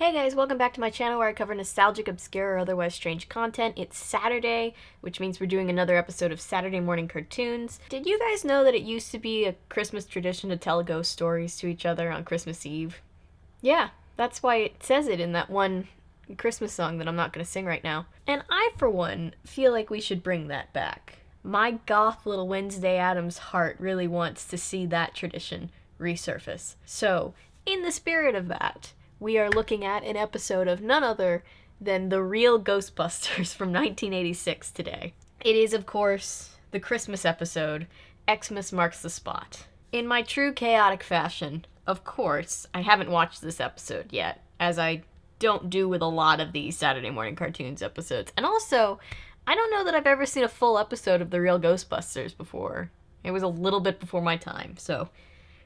Hey guys, welcome back to my channel where I cover nostalgic, obscure, or otherwise strange content. It's Saturday, which means we're doing another episode of Saturday morning cartoons. Did you guys know that it used to be a Christmas tradition to tell ghost stories to each other on Christmas Eve? Yeah, that's why it says it in that one Christmas song that I'm not going to sing right now. And I, for one, feel like we should bring that back. My goth little Wednesday Addams heart really wants to see that tradition resurface. So, in the spirit of that, we are looking at an episode of none other than the Real Ghostbusters from 1986 today. It is, of course, the Christmas episode, Xmas Marks the Spot. In my true chaotic fashion, of course, I haven't watched this episode yet, as I don't do with a lot of these Saturday morning cartoons episodes. And also, I don't know that I've ever seen a full episode of the Real Ghostbusters before. It was a little bit before my time, so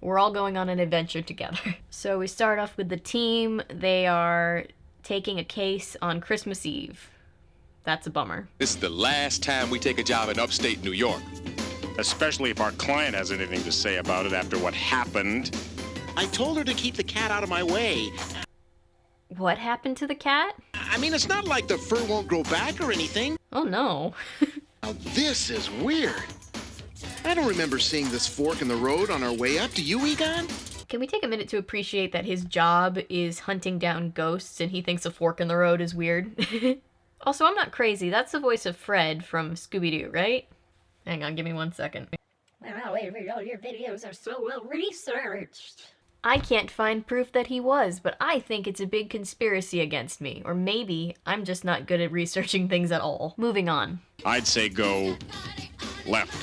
we're all going on an adventure together. So we start off with the team. They are taking a case on Christmas Eve. That's a bummer. This is the last time we take a job in upstate New York. Especially if our client has anything to say about it after what happened. I told her to keep the cat out of my way. What happened to the cat? I mean, it's not like the fur won't grow back or anything. Oh no. Now, this is weird. I don't remember seeing this fork in the road on our way up. Do you, Egon? Can we take a minute to appreciate that his job is hunting down ghosts and he thinks a fork in the road is weird? Also, I'm not crazy. That's the voice of Fred from Scooby-Doo, right? Hang on, give me 1 second. All your videos are so well researched. I can't find proof that he was, but I think it's a big conspiracy against me. Or maybe I'm just not good at researching things at all. Moving on. I'd say go left.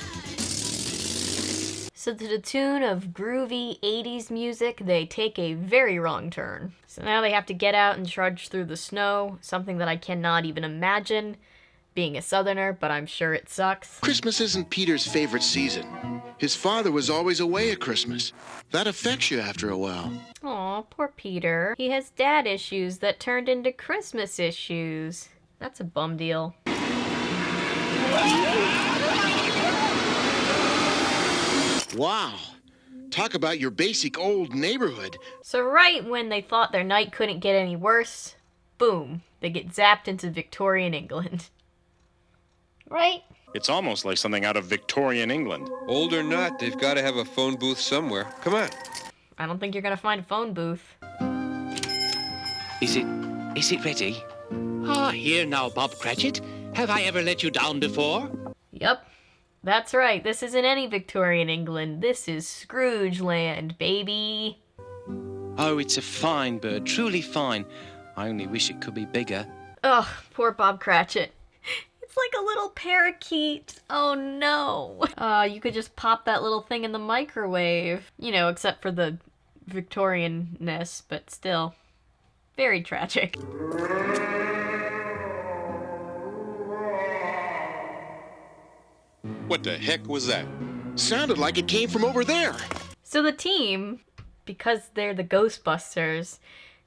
So to the tune of groovy 80s music, they take a very wrong turn. So now they have to get out and trudge through the snow, something that I cannot even imagine, being a southerner, but I'm sure it sucks. Christmas isn't Peter's favorite season. His father was always away at Christmas. That affects you after a while. Aw, poor Peter. He has dad issues that turned into Christmas issues. That's a bum deal. Wow. Talk about your basic old neighborhood. So right when they thought their night couldn't get any worse, boom, they get zapped into Victorian England. Right? It's almost like something out of Victorian England. Old or not, they've got to have a phone booth somewhere. Come on. I don't think you're gonna find a phone booth. Is it ready? Ah, here now, Bob Cratchit. Have I ever let you down before? Yup. That's right, this isn't any Victorian England. This is Scrooge land, baby. Oh, it's a fine bird, truly fine. I only wish it could be bigger. Ugh, poor Bob Cratchit. It's like a little parakeet. Oh no. You could just pop that little thing in the microwave. You know, except for the Victorian-ness, but still. Very tragic. What the heck was that? Sounded like it came from over there. So the team, because they're the Ghostbusters,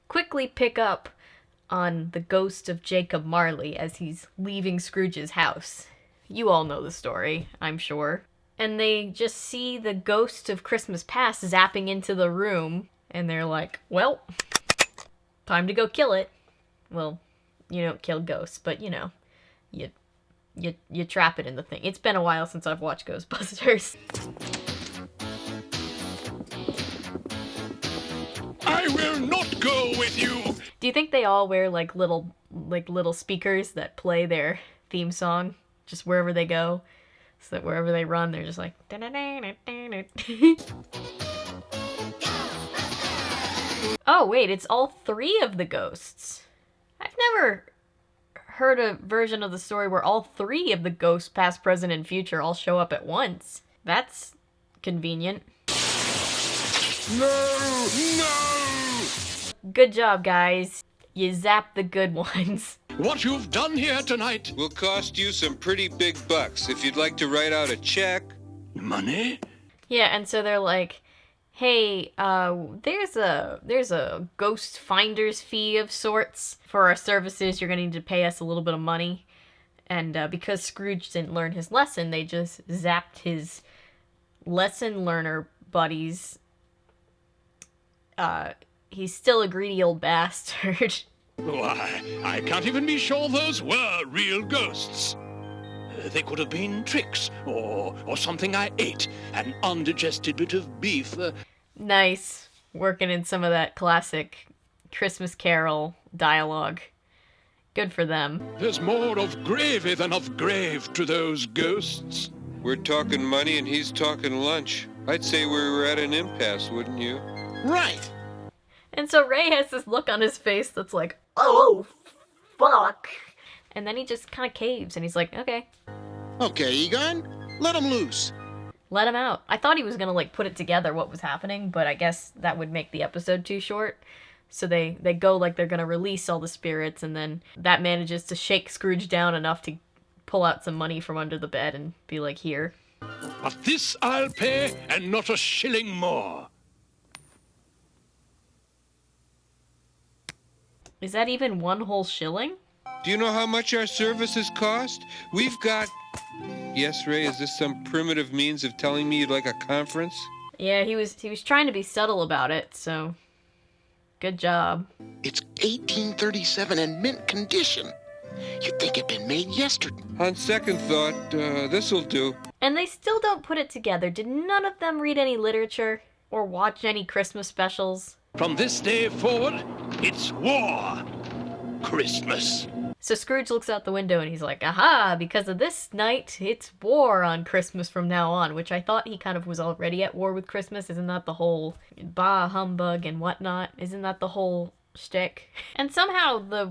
quickly pick up on the ghost of Jacob Marley as he's leaving Scrooge's house. You all know the story, I'm sure. And they just see the ghost of Christmas Past zapping into the room, and they're like, well, time to go kill it. Well, you don't kill ghosts, but you know, you trap it in the thing. It's been a while since I've watched Ghostbusters. I will not go with you! Do you think they all wear like little speakers that play their theme song just wherever they go? So that wherever they run, they're just like Oh wait, it's all three of the ghosts. I've never heard a version of the story where all three of the ghosts, past, present, and future, all show up at once. That's convenient. No! No! Good job, guys. You zapped the good ones. What you've done here tonight? Will cost you some pretty big bucks if you'd like to write out a check. Money? Yeah, and so they're like, hey, there's a ghost finder's fee of sorts for our services. You're gonna need to pay us a little bit of money. And because Scrooge didn't learn his lesson, they just zapped his lesson learner buddies he's still a greedy old bastard. Why, I can't even be sure those were real ghosts. They could have been tricks, or something I ate. An undigested bit of beef. Nice. Working in some of that classic Christmas Carol dialogue. Good for them. There's more of gravy than of grave to those ghosts. We're talking money and he's talking lunch. I'd say we were at an impasse, wouldn't you? Right. And so Ray has this look on his face that's like, oh, fuck. And then he just kind of caves and he's like, okay. Okay, Egon, let him loose. Let him out. I thought he was gonna like put it together what was happening, but I guess that would make the episode too short. So they go like they're gonna release all the spirits, and then that manages to shake Scrooge down enough to pull out some money from under the bed and be like, here. But this I'll pay, and not a shilling more. Is that even one whole shilling? Do you know how much our services cost? We've got... Yes, Ray, is this some primitive means of telling me you'd like a conference? Yeah, he was trying to be subtle about it, so good job. It's 1837 and mint condition. You'd think it'd been made yesterday. On second thought, this'll do. And they still don't put it together. Did none of them read any literature or watch any Christmas specials? From this day forward, it's war. Christmas. So Scrooge looks out the window and he's like, aha, because of this night, it's war on Christmas from now on, which I thought he kind of was already at war with Christmas. Isn't that the whole bah humbug and whatnot? Isn't that the whole shtick? And somehow the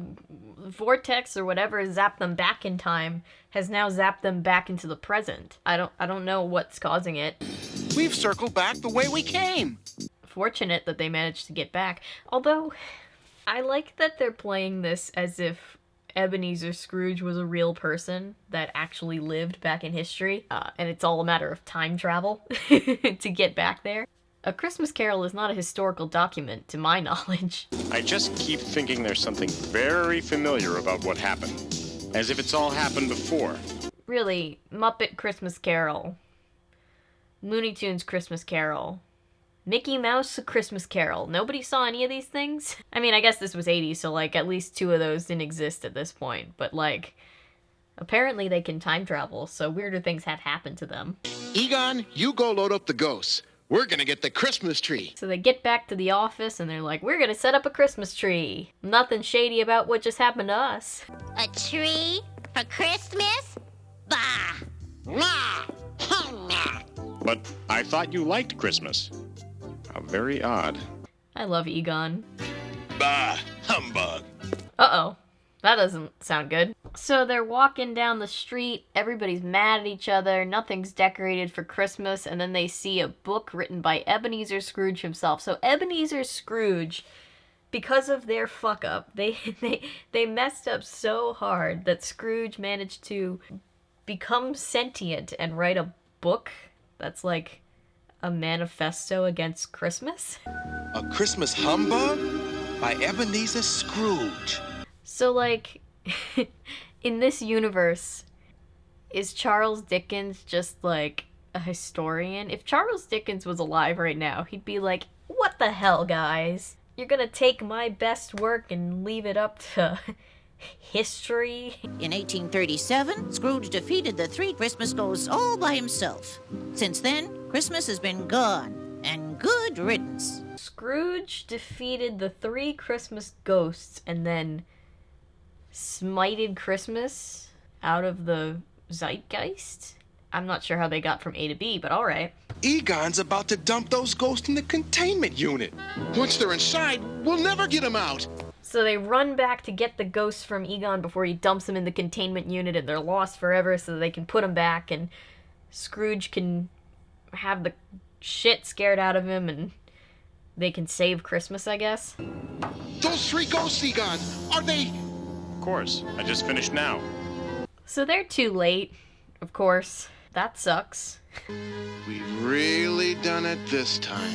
vortex or whatever zapped them back in time has now zapped them back into the present. I don't know what's causing it. We've circled back the way we came. Fortunate that they managed to get back. Although, I like that they're playing this as if Ebenezer Scrooge was a real person that actually lived back in history, and it's all a matter of time travel to get back there. A Christmas Carol is not a historical document, to my knowledge. I just keep thinking there's something very familiar about what happened. As if it's all happened before. Really, Muppet Christmas Carol, Looney Tunes Christmas Carol, Mickey Mouse A Christmas Carol. Nobody saw any of these things? I mean, I guess this was 80, so, like, at least 2 of those didn't exist at this point. But, like, apparently they can time travel, so weirder things have happened to them. Egon, you go load up the ghosts. We're gonna get the Christmas tree. So they get back to the office, and they're like, we're gonna set up a Christmas tree. Nothing shady about what just happened to us. A tree for Christmas? Bah! Nah! Nah! But I thought you liked Christmas. How very odd. I love Egon. Bah, humbug. Uh-oh. That doesn't sound good. So they're walking down the street, everybody's mad at each other, nothing's decorated for Christmas, and then they see a book written by Ebenezer Scrooge himself. So Ebenezer Scrooge, because of their fuck-up, they messed up so hard that Scrooge managed to become sentient and write a book that's like a manifesto against Christmas. A Christmas Humbug by Ebenezer Scrooge. So, like, in this universe, is Charles Dickens just, like, a historian? If Charles Dickens was alive right now, he'd be like, what the hell, guys? You're gonna take my best work and leave it up to history? In 1837, Scrooge defeated the 3 Christmas ghosts all by himself. Since then, Christmas has been gone, and good riddance. Scrooge defeated the 3 Christmas ghosts and then smited Christmas out of the zeitgeist? I'm not sure how they got from A to B, but alright. Egon's about to dump those ghosts in the containment unit. Once they're inside, we'll never get them out. So they run back to get the ghosts from Egon before he dumps them in the containment unit, and they're lost forever so they can put them back, and Scrooge can have the shit scared out of him, and they can save Christmas, I guess. Those 3 ghosts, Egon, are they... Of course. I just finished now. So they're too late, of course. That sucks. We've really done it this time.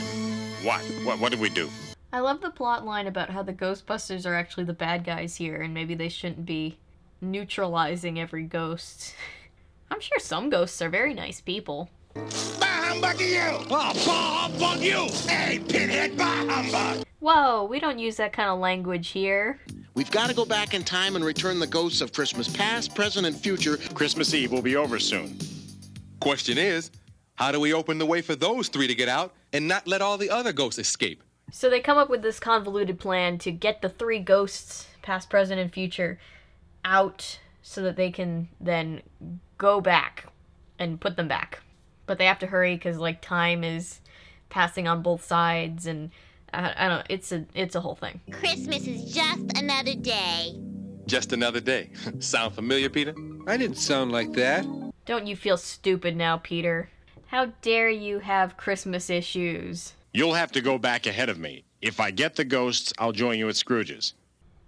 What did we do? I love the plot line about how the Ghostbusters are actually the bad guys here, and maybe they shouldn't be neutralizing every ghost. I'm sure some ghosts are very nice people. Bah, humbug are you? Oh, bah humbug you! Hey, pinhead, bah humbug! Whoa, we don't use that kind of language here. We've got to go back in time and return the ghosts of Christmas past, present, and future. Christmas Eve will be over soon. Question is, how do we open the way for those three to get out and not let all the other ghosts escape? So they come up with this convoluted plan to get the three ghosts, past, present, and future, out so that they can then go back and put them back. But they have to hurry because, like, time is passing on both sides, and I don't know, it's a whole thing. Christmas is just another day. Just another day. Sound familiar, Peter? I didn't sound like that. Don't you feel stupid now, Peter? How dare you have Christmas issues? You'll have to go back ahead of me. If I get the ghosts, I'll join you at Scrooge's.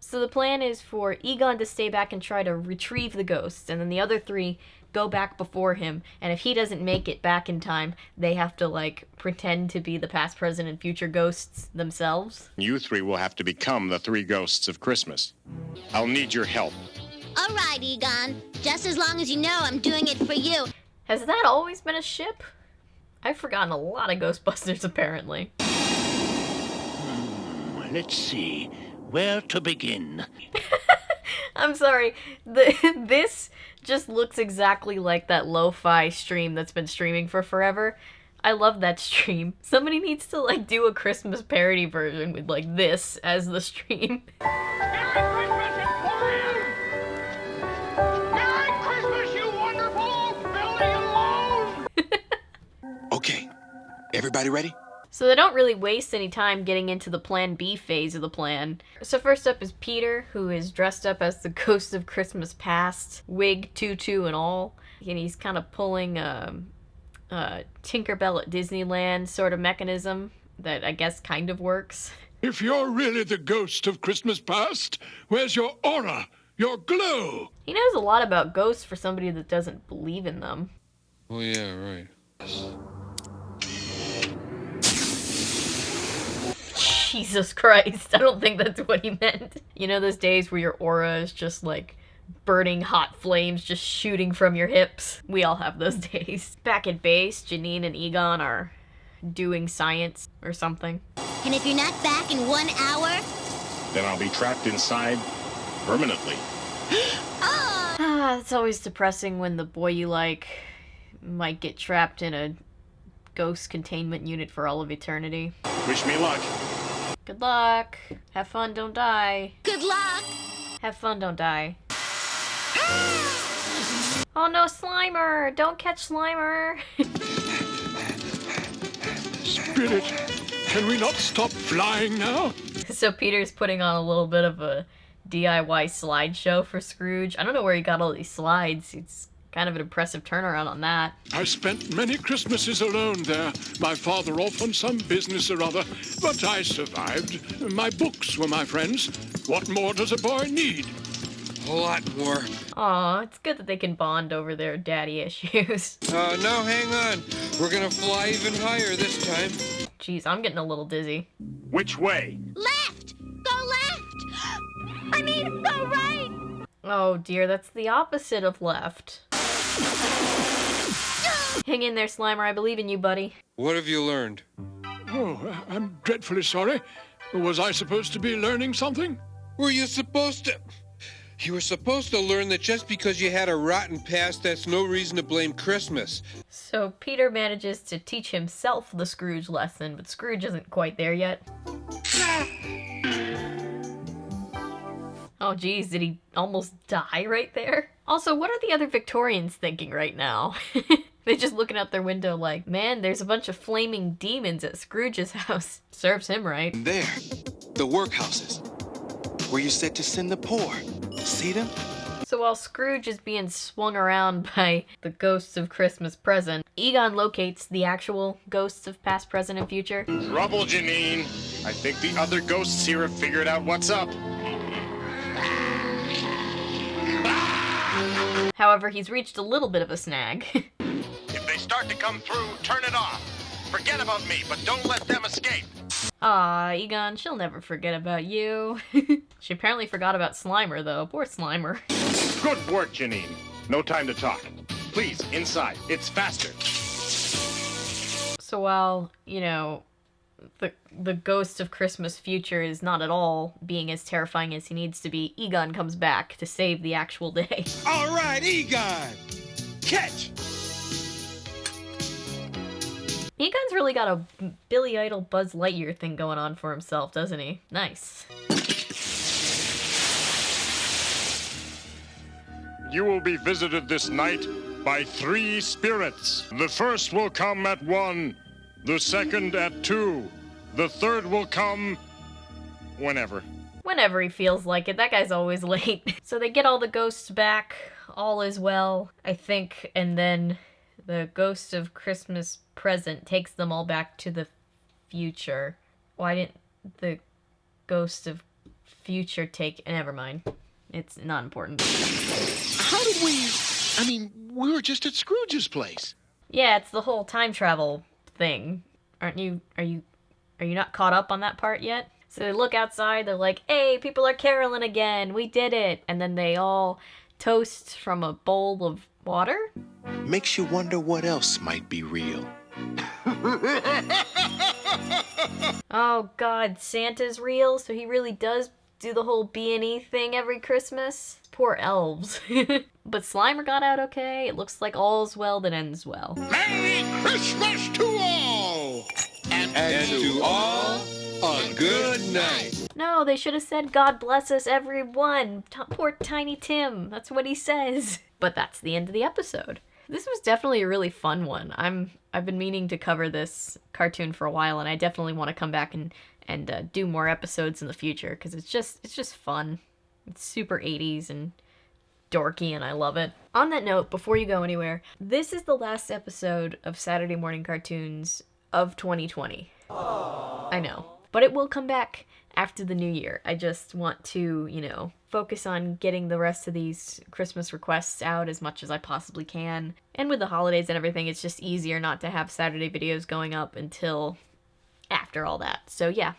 So the plan is for Egon to stay back and try to retrieve the ghosts, and then the other three go back before him, and if he doesn't make it back in time, they have to, like, pretend to be the past, present, and future ghosts themselves. You three will have to become the three ghosts of Christmas. I'll need your help. All right, Egon. Just as long as you know I'm doing it for you. Has that always been a ship? I've forgotten a lot of Ghostbusters, apparently. Let's see. Where to begin? I'm sorry. This just looks exactly like that Lofi stream that's been streaming for forever. I love that stream. Somebody needs to, like, do a Christmas parody version with, like, this as the stream. Merry Christmas, Emporium! Merry Christmas, you wonderful Billy alone! Okay, everybody ready? So they don't really waste any time getting into the Plan B phase of the plan. So first up is Peter, who is dressed up as the ghost of Christmas past, wig, tutu, and all. And he's kind of pulling a Tinkerbell at Disneyland sort of mechanism that I guess kind of works. If you're really the ghost of Christmas past, where's your aura, your glow? He knows a lot about ghosts for somebody that doesn't believe in them. Oh, yeah, right. Jesus Christ, I don't think that's what he meant. You know those days where your aura is just like burning hot flames just shooting from your hips? We all have those days. Back at base, Janine and Egon are doing science or something. And if you're not back in 1 hour... Then I'll be trapped inside permanently. It's always depressing when the boy you like might get trapped in a ghost containment unit for all of eternity. Wish me luck. Good luck. Have fun, don't die. Good luck! Have fun, don't die. Oh no, Slimer! Don't catch Slimer! Spirit, can we not stop flying now? So Peter's putting on a little bit of a DIY slideshow for Scrooge. I don't know where he got all these slides. It's kind of an impressive turnaround on that. I spent many Christmases alone there, my father off on some business or other, but I survived. My books were my friends. What more does a boy need? A lot more. Aw, it's good that they can bond over their daddy issues. No, hang on. We're gonna fly even higher this time. Jeez, I'm getting a little dizzy. Which way? Left! Go left! I mean, go right! Oh dear, that's the opposite of left. Hang in there, Slimer. I believe in you, buddy. What have you learned? Oh, I'm dreadfully sorry. Was I supposed to be learning something? Were you supposed to... You were supposed to learn that just because you had a rotten past, that's no reason to blame Christmas. So Peter manages to teach himself the Scrooge lesson, but Scrooge isn't quite there yet. Oh geez, did he almost die right there? Also, what are the other Victorians thinking right now? They're just looking out their window like, man, there's a bunch of flaming demons at Scrooge's house. Serves him right. And there, the workhouses, where you said to send the poor. See them? So while Scrooge is being swung around by the ghosts of Christmas present, Egon locates the actual ghosts of past, present, and future. Trouble, Janine. I think the other ghosts here have figured out what's up. However, he's reached a little bit of a snag. If they start to come through, turn it off. Forget about me, but don't let them escape. Aw, Egon, she'll never forget about you. She apparently forgot about Slimer, though. Poor Slimer. Good work, Janine. No time to talk. Please, inside. It's faster. So while, you know, the ghost of Christmas future is not at all being as terrifying as he needs to be, Egon comes back to save the actual day. All right, Egon! Catch! Egon's really got a Billy Idol Buzz Lightyear thing going on for himself, doesn't he? Nice. You will be visited this night by 3 spirits. The first will come at 1, the second at 2, the third will come whenever. Whenever he feels like it. That guy's always late. So they get all the ghosts back. All is well, I think, and then the ghost of Christmas present takes them all back to the future. Why didn't the ghost of future take... Never mind. It's not important. How did we... I mean, we were just at Scrooge's place. Yeah, it's the whole time travel thing. Are you not caught up on that part yet? So they look outside, they're like, hey, people are caroling again, we did it. And then they all toast from a bowl of water? Makes you wonder what else might be real. Oh god, Santa's real? So he really does do the whole B&E thing every Christmas? Poor elves. But Slimer got out okay. It looks like all's well that ends well. Merry Christmas to all! And to all, a good night. No, they should have said, God bless us, everyone. Poor Tiny Tim. That's what he says. But that's the end of the episode. This was definitely a really fun one. I've been meaning to cover this cartoon for a while, and I definitely want to come back and do more episodes in the future, because it's just fun. It's super 80s and dorky, and I love it. On that note, before you go anywhere, this is the last episode of Saturday Morning Cartoons of 2020. I know. But it will come back after the new year. I just want to, you know, focus on getting the rest of these Christmas requests out as much as I possibly can. And with the holidays and everything, it's just easier not to have Saturday videos going up until after all that. So yeah,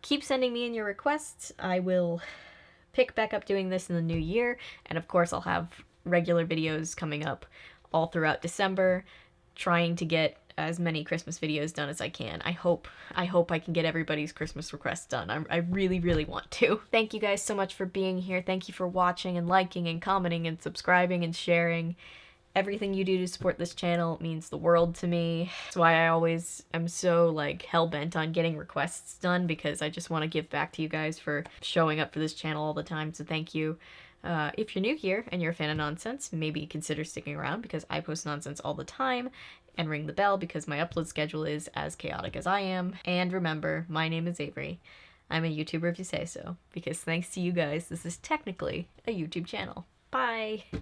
keep sending me in your requests. I will pick back up doing this in the new year. And of course, I'll have regular videos coming up all throughout December, trying to get as many Christmas videos done as I can. I hope I can get everybody's Christmas requests done. I really, really want to. Thank you guys so much for being here. Thank you for watching and liking and commenting and subscribing and sharing. Everything you do to support this channel means the world to me. That's why I always am so like hell-bent on getting requests done, because I just want to give back to you guys for showing up for this channel all the time, so thank you. If you're new here and you're a fan of nonsense, maybe consider sticking around, because I post nonsense all the time, and ring the bell because my upload schedule is as chaotic as I am. And remember, my name is Avery. I'm a YouTuber if you say so, because thanks to you guys, this is technically a YouTube channel. Bye!